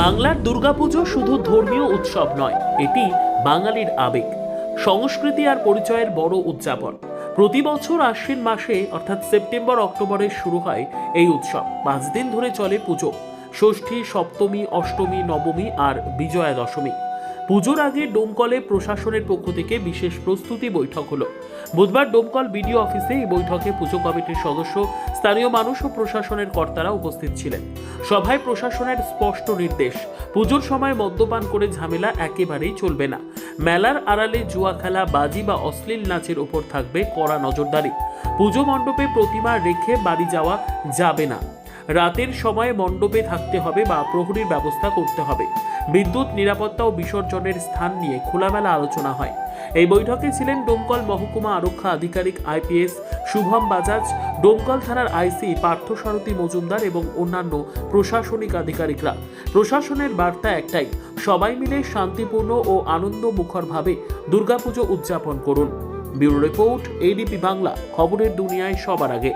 বাংলার দুর্গাপুজো শুধু ধর্মীয় উৎসব নয়, এটি বাঙালির আবেগ, সংস্কৃতি আর পরিচয়ের বড় উদযাপন। প্রতি বছর আশ্বিন মাসে অর্থাৎ সেপ্টেম্বর অক্টোবরে শুরু হয় এই উৎসব। 5 দিন ধরে চলে পুজো। ষষ্ঠী, সপ্তমী, অষ্টমী, নবমী আর বিজয়া দশমী। পুজোর আগে ডোমকলে প্রশাসনের পক্ষ থেকে বিশেষ প্রস্তুতি বৈঠক হলো। বুধবার ডোমকল বিডিও অফিসে এই বৈঠকে পুজো কমিটির সদস্য, স্থানীয় মানুষ ও প্রশাসনের কর্তারা উপস্থিত ছিলেন। সভায় প্রশাসনের স্পষ্ট নির্দেশ, পুজোর সময় মদ্যপান করে ঝামেলা একেবারেই চলবে না। মেলার আড়ালে জুয়া খেলা, বাজি বা অশ্লীল নাচের উপর থাকবে কড়া নজরদারি। পুজো মণ্ডপে প্রতিমা রেখে বাড়ি যাওয়া যাবে না। রাতের সময় মণ্ডপে থাকতে হবে বা প্রহরীর ব্যবস্থা করতে হবে। বিদ্যুৎ, নিরাপত্তা ও বিসর্জনের স্থান নিয়ে খোলামেলা আলোচনা হয়। এই বৈঠকে ছিলেন ডোমকল মহকুমা আরক্ষা আধিকারিক আইপিএস শুভম বাজাজ, ডোমকল থানার আইসি পার্থসারথী মজুমদার এবং অন্যান্য প্রশাসনিক আধিকারিকরা। প্রশাসনের বার্তা একটাই, সবাই মিলে শান্তিপূর্ণ ও আনন্দমুখরভাবে দুর্গাপুজো উদযাপন করুন। ব্যুরো রিপোর্ট, এডিপি বাংলা, খবরের দুনিয়ায় সবার আগে।